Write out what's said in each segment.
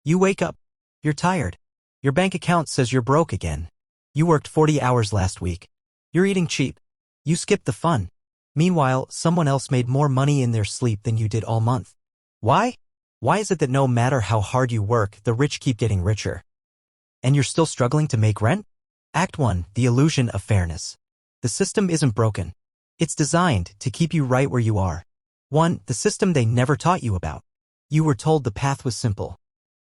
You wake up. You're tired. Your bank account says you're broke again. You worked 40 hours last week. You're eating cheap. You skipped the fun. Meanwhile, someone else made more money in their sleep than you did all month. Why? Why is it that no matter how hard you work, the rich keep getting richer? And you're still struggling to make rent? Act 1. The illusion of fairness. The system isn't broken. It's designed to keep you right where you are. 1. The system they never taught you about. You were told the path was simple.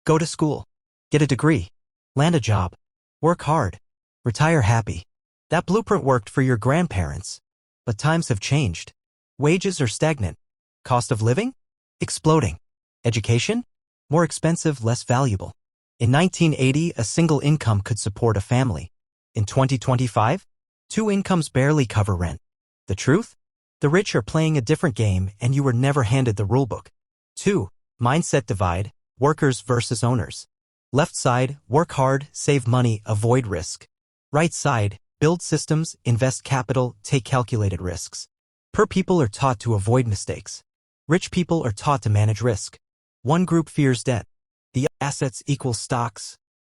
Go to school. Get a degree. Land a job. Work hard. Retire happy. That blueprint worked for your grandparents. But times have changed. Wages are stagnant. Cost of living? Exploding. Education? More expensive, less valuable. In 1980, a single income could support a family. In 2025, 2 incomes barely cover rent. The truth? The rich are playing a different game and you were never handed the rulebook. 2. Mindset divide, workers versus owners. Left side, work hard, save money, avoid risk. Right side, build systems, invest capital, take calculated risks. Poor people are taught to avoid mistakes. Rich people are taught to manage risk. One group fears debt. The assets equal stocks,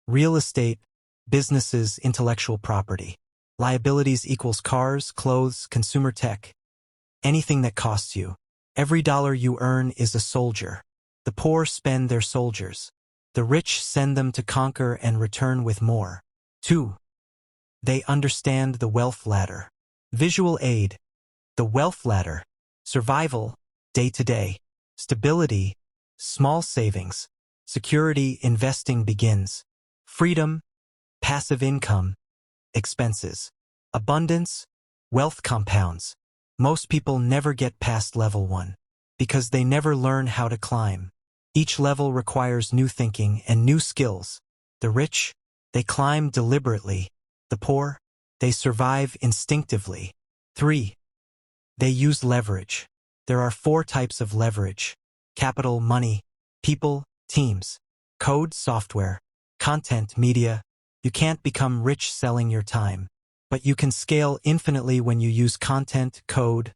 real estate, businesses, intellectual property. Liabilities equals cars, clothes, consumer tech. Anything that costs you. Every dollar you earn is a soldier. The poor spend their soldiers. The rich send them to conquer and return with more. 2. They understand the wealth ladder. Visual aid. The wealth ladder. Survival, day-to-day. Stability, small savings. Security, investing begins. Freedom, passive income. Expenses. Abundance, wealth compounds. Most people never get past level 1 because they never learn how to climb. Each level requires new thinking and new skills. The rich, they climb deliberately. The poor, they survive instinctively. 3. They use leverage. There are 4 types of leverage: capital, money, people, teams, code, software, content, media. You can't become rich selling your time, but you can scale infinitely when you use content, code,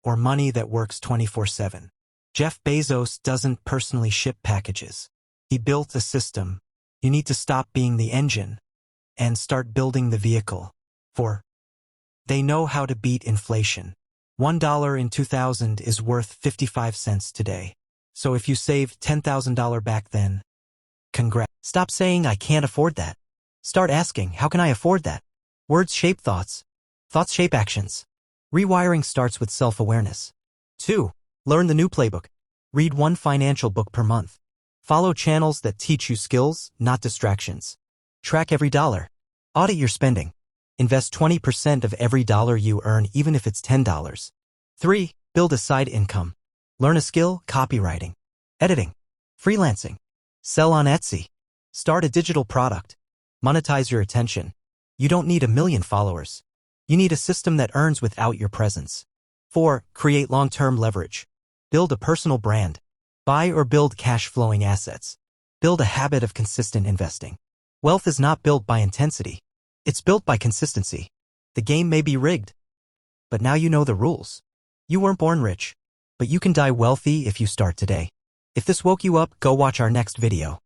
or money that works 24/7. Jeff Bezos doesn't personally ship packages. He built a system. You need to stop being the engine and start building the vehicle. 4. They know how to beat inflation. $1 in 2000 is worth 55 cents today. So if you saved $10,000 back then, congrats. Stop saying I can't afford that. Start asking, how can I afford that? Words shape thoughts. Thoughts shape actions. Rewiring starts with self-awareness. 2. Learn the new playbook. Read 1 financial book per month. Follow channels that teach you skills, not distractions. Track every dollar. Audit your spending. Invest 20% of every dollar you earn, even if it's $10. 3. Build a side income. Learn a skill: copywriting, editing, freelancing. Sell on Etsy. Start a digital product. Monetize your attention. You don't need 1 million followers. You need a system that earns without your presence. 4. Create long-term leverage. Build a personal brand. Buy or build cash-flowing assets. Build a habit of consistent investing. Wealth is not built by intensity. It's built by consistency. The game may be rigged, but now you know the rules. You weren't born rich, but you can die wealthy if you start today. If this woke you up, go watch our next video.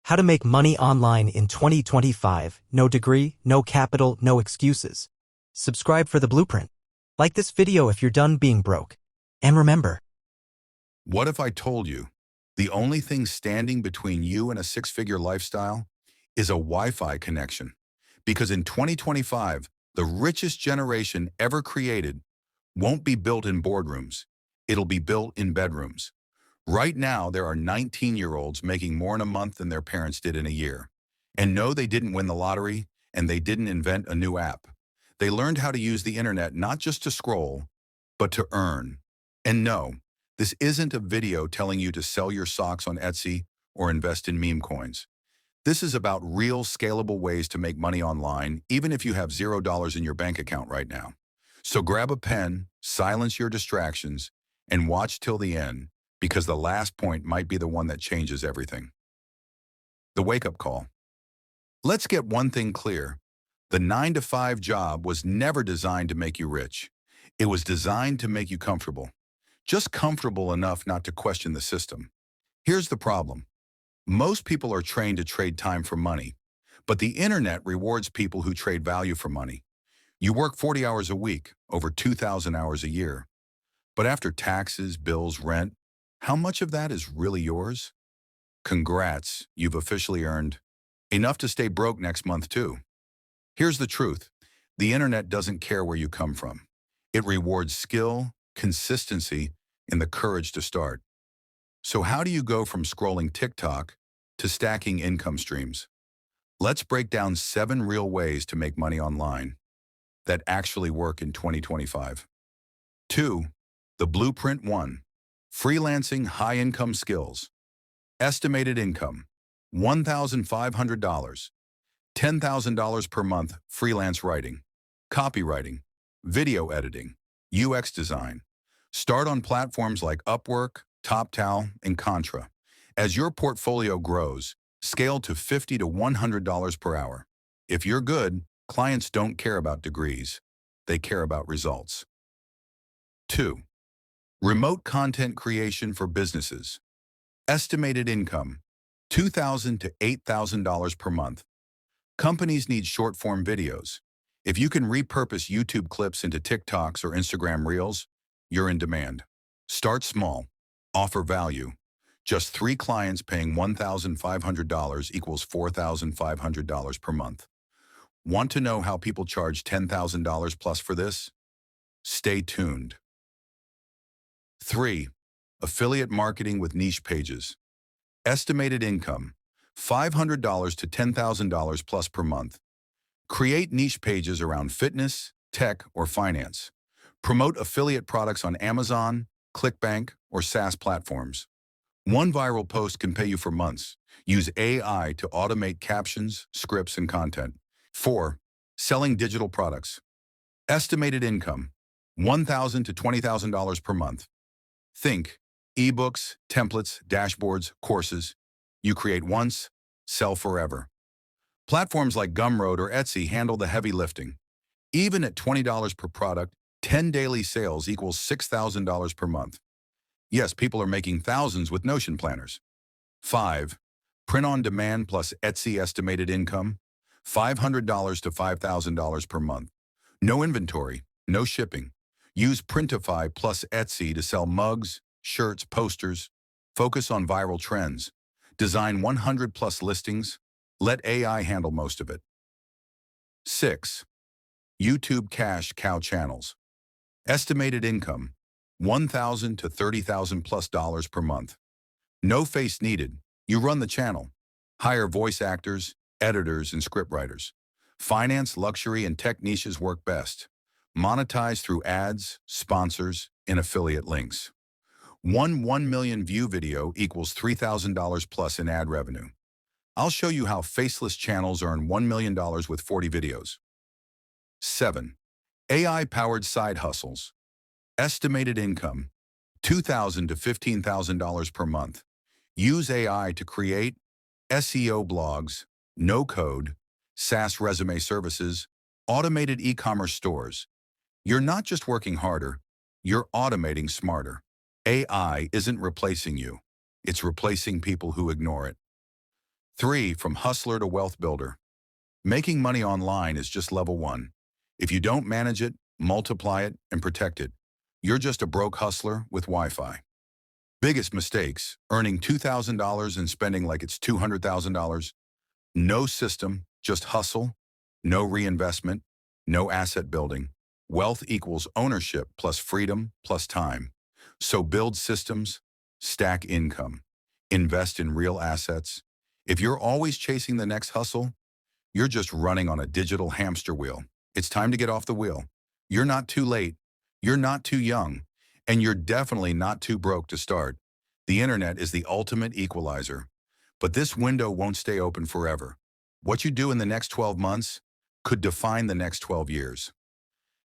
How to make money online in 2025. No degree, no capital, no excuses. Subscribe for the blueprint. Like this video if you're done being broke. And remember, what if I told you the only thing standing between you and a 6-figure lifestyle is a Wi-Fi connection? Because in 2025, the richest generation ever created won't be built in boardrooms. It'll be built in bedrooms. Right now, there are 19-year-olds making more in a month than their parents did in a year. And no, they didn't win the lottery, and they didn't invent a new app. They learned how to use the internet not just to scroll, but to earn. And no, this isn't a video telling you to sell your socks on Etsy or invest in meme coins. This is about real, scalable ways to make money online, even if you have $0 in your bank account right now. So grab a pen, silence your distractions, and watch till the end, because the last point might be the one that changes everything. The wake-up call. Let's get one thing clear. The 9-to-5 job was never designed to make you rich. It was designed to make you comfortable. Just comfortable enough not to question the system. Here's the problem. Most people are trained to trade time for money, but the internet rewards people who trade value for money. You work 40 hours a week, over 2,000 hours a year. But after taxes, bills, rent, how much of that is really yours? Congrats, you've officially earned enough to stay broke next month too. Here's the truth. The internet doesn't care where you come from. It rewards skill, consistency, and the courage to start. So how do you go from scrolling TikTok to stacking income streams? Let's break down 7 real ways to make money online that actually work in 2025. 2. The Blueprint 1. Freelancing high-income skills. Estimated income, $1,500, $10,000 per month freelance writing, copywriting, video editing, UX design. Start on platforms like Upwork, TopTal, and Contra. As your portfolio grows, scale to $50 to $100 per hour. If you're good, clients don't care about degrees. They care about results. 2. Remote content creation for businesses. Estimated income, $2,000 to $8,000 per month. Companies need short-form videos. If you can repurpose YouTube clips into TikToks or Instagram Reels, you're in demand. Start small. Offer value. Just 3 clients paying $1,500 equals $4,500 per month. Want to know how people charge $10,000 plus for this? Stay tuned. 3. Affiliate marketing with niche pages. Estimated income, $500 to $10,000 plus per month. Create niche pages around fitness, tech, or finance. Promote affiliate products on Amazon, ClickBank, or SaaS platforms. One viral post can pay you for months. Use AI to automate captions, scripts, and content. 4. Selling digital products. Estimated income, $1,000 to $20,000 per month. Think ebooks, templates, dashboards, courses. You create once, sell forever. Platforms like Gumroad or Etsy handle the heavy lifting. Even at $20 per product, 10 daily sales equals $6,000 per month. Yes, people are making thousands with Notion planners. 5. Print on demand plus Etsy estimated income, $500 to $5,000 per month. No inventory, no shipping. Use Printify plus Etsy to sell mugs, shirts, posters. Focus on viral trends. Design 100 plus listings. Let AI handle most of it. 6. YouTube cash cow channels. Estimated income, $1,000 to $30,000 plus dollars per month. No face needed. You run the channel. Hire voice actors, editors, and scriptwriters. Finance, luxury, and tech niches work best. Monetize through ads, sponsors, and affiliate links. One 1 million view video equals $3,000 plus in ad revenue. I'll show you how faceless channels earn $1 million with 40 videos. 7. AI-powered side hustles. Estimated income, $2,000 to $15,000 per month. Use AI to create SEO blogs, no-code, SaaS resume services, automated e-commerce stores. You're not just working harder, you're automating smarter. AI isn't replacing you. It's replacing people who ignore it. 3. From hustler to wealth builder. Making money online is just level 1. If you don't manage it, multiply it, and protect it, you're just a broke hustler with Wi-Fi. Biggest mistakes, earning $2,000 and spending like it's $200,000. No system, just hustle, no reinvestment, no asset building. Wealth equals ownership plus freedom plus time. So build systems, stack income, invest in real assets. If you're always chasing the next hustle, you're just running on a digital hamster wheel. It's time to get off the wheel. You're not too late, you're not too young, and you're definitely not too broke to start. The internet is the ultimate equalizer. But this window won't stay open forever. What you do in the next 12 months could define the next 12 years.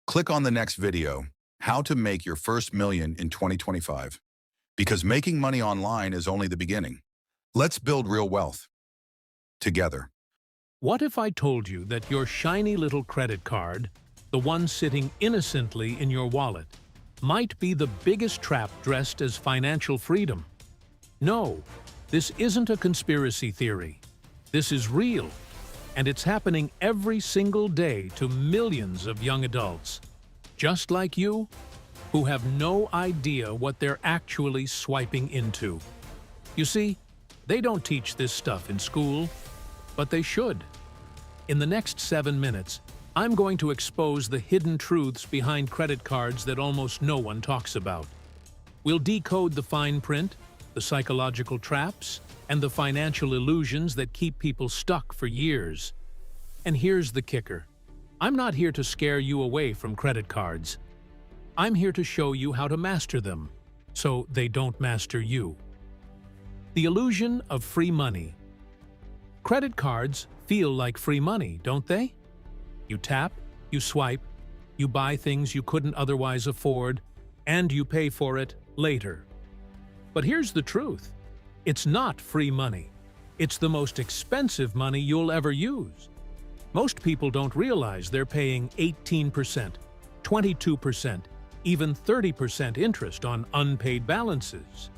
Click on the next video, How to Make Your First Million in 2025. Because making money online is only the beginning. Let's build real wealth together. What if I told you that your shiny little credit card, the one sitting innocently in your wallet, might be the biggest trap dressed as financial freedom? No, This isn't a conspiracy theory. This is real, and it's happening every single day to millions of young adults, just like you, who have no idea what they're actually swiping into. You see, they don't teach this stuff in school, but they should. In the next 7 minutes, I'm going to expose the hidden truths behind credit cards that almost no one talks about. We'll decode the fine print, the psychological traps, and the financial illusions that keep people stuck for years. And here's the kicker. I'm not here to scare you away from credit cards. I'm here to show you how to master them, so they don't master you. The illusion of free money. Credit cards feel like free money, don't they? You tap, you swipe, you buy things you couldn't otherwise afford, and you pay for it later. But here's the truth. It's not free money. It's the most expensive money you'll ever use. Most people don't realize they're paying 18%, 22%, even 30% interest on unpaid balances.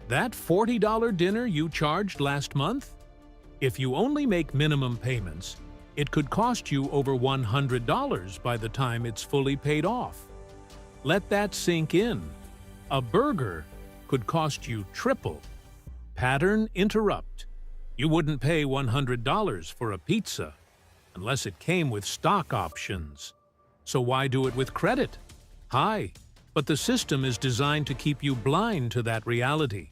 That $40 dinner you charged last month? If you only make minimum payments, it could cost you over $100 by the time it's fully paid off. Let that sink in. A burger could cost you triple. Pattern interrupt. You wouldn't pay $100 for a pizza unless it came with stock options. So why do it with credit? Hi, but the system is designed to keep you blind to that reality.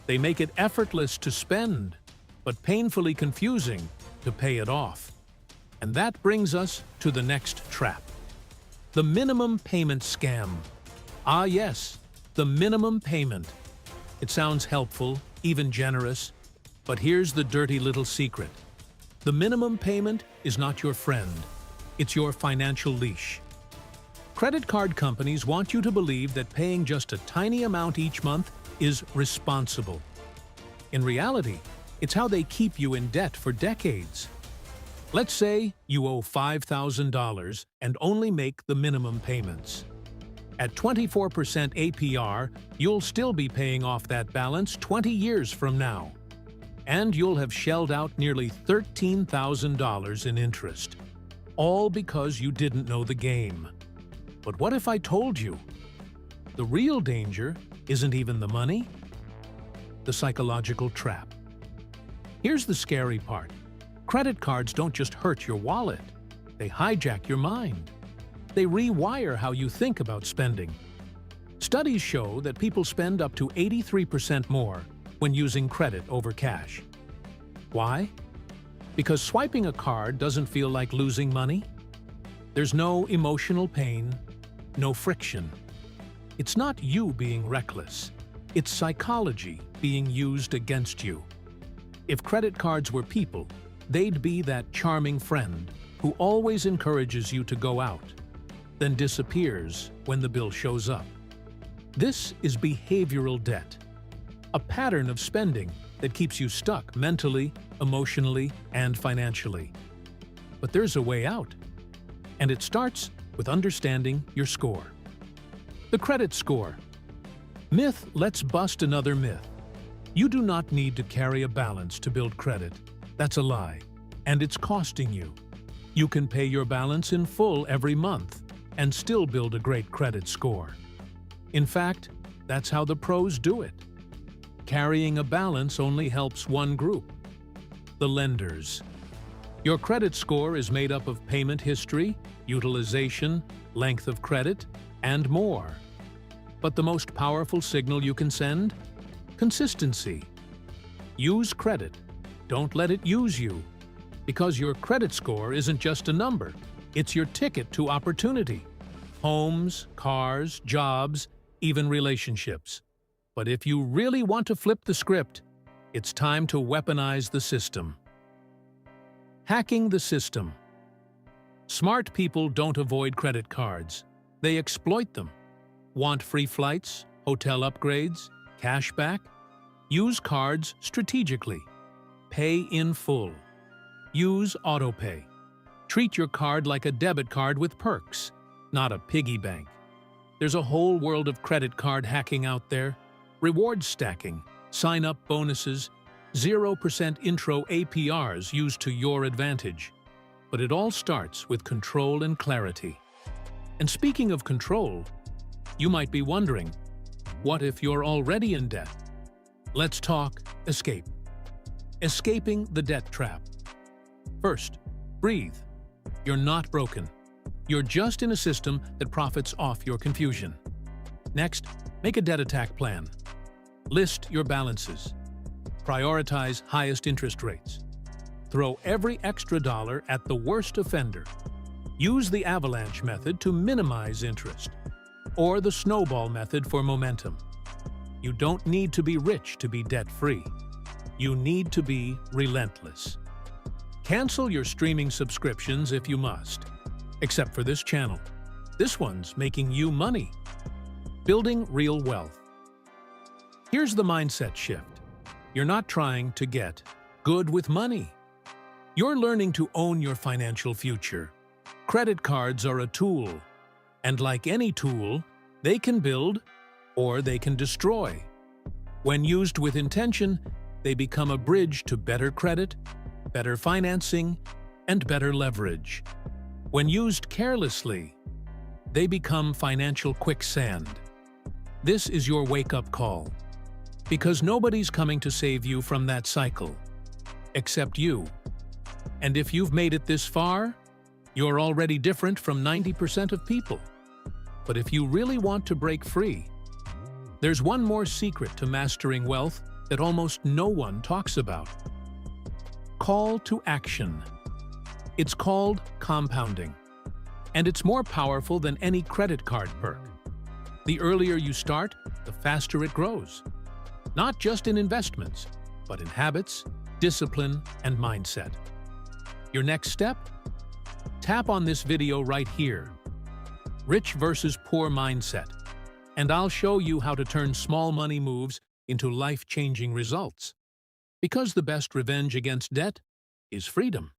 They make it effortless to spend, but painfully confusing to pay it off. And that brings us to the next trap. The minimum payment scam. Ah yes, the minimum payment. It sounds helpful, even generous, but here's the dirty little secret. The minimum payment is not your friend. It's your financial leash. Credit card companies want you to believe that paying just a tiny amount each month is responsible. In reality, it's how they keep you in debt for decades. Let's say you owe $5,000 and only make the minimum payments. At 24% APR, you'll still be paying off that balance 20 years from now. And you'll have shelled out nearly $13,000 in interest. All because you didn't know the game. But what if I told you? The real danger isn't even the money, the psychological trap. Here's the scary part. Credit cards don't just hurt your wallet. They hijack your mind. They rewire how you think about spending. Studies show that people spend up to 83% more when using credit over cash. Why? Because swiping a card doesn't feel like losing money. There's no emotional pain, no friction. It's not you being reckless. It's psychology being used against you. If credit cards were people, they'd be that charming friend who always encourages you to go out, then disappears when the bill shows up. This is behavioral debt, a pattern of spending that keeps you stuck mentally, emotionally, and financially. But there's a way out, and it starts with understanding your score. The credit score. Myth. Let's bust another myth. You do not need to carry a balance to build credit. That's a lie, and it's costing you. You can pay your balance in full every month and still build a great credit score. In fact, that's how the pros do it. Carrying a balance only helps one group, the lenders. Your credit score is made up of payment history, utilization, length of credit, and more. But the most powerful signal you can send? Consistency. Use credit. Don't let it use you. Because your credit score isn't just a number. It's your ticket to opportunity. Homes, cars, jobs, even relationships. But if you really want to flip the script, it's time to weaponize the system. Hacking the system. Smart people don't avoid credit cards. They exploit them. Want free flights, hotel upgrades, cash back? Use cards strategically. Pay in full. Use autopay. Treat your card like a debit card with perks, not a piggy bank. There's a whole world of credit card hacking out there. Reward stacking. sign-up bonuses, 0% intro APRs used to your advantage. But it all starts with control and clarity. And speaking of control, you might be wondering, what if you're already in debt? Let's talk escape. Escaping the debt trap. First, breathe. You're not broken. You're just in a system that profits off your confusion. Next, make a debt attack plan. List your balances. Prioritize highest interest rates. Throw every extra dollar at the worst offender. Use the avalanche method to minimize interest, or the snowball method for momentum. You don't need to be rich to be debt-free. You need to be relentless. Cancel your streaming subscriptions if you must, except for this channel. This one's making you money. Building real wealth. Here's the mindset shift. You're not trying to get good with money. You're learning to own your financial future. Credit cards are a tool, and like any tool, they can build or they can destroy. When used with intention, they become a bridge to better credit, better financing, and better leverage. When used carelessly, they become financial quicksand. This is your wake-up call, because nobody's coming to save you from that cycle, except you. And if you've made it this far, you're already different from 90% of people. But if you really want to break free, there's one more secret to mastering wealth that almost no one talks about. Call to action. It's called compounding, and it's more powerful than any credit card perk. The earlier you start, the faster it grows. Not just in investments, but in habits, discipline, and mindset. Your next step? Tap on this video right here, Rich versus Poor Mindset, and I'll show you how to turn small money moves into life-changing results. Because the best revenge against debt is freedom.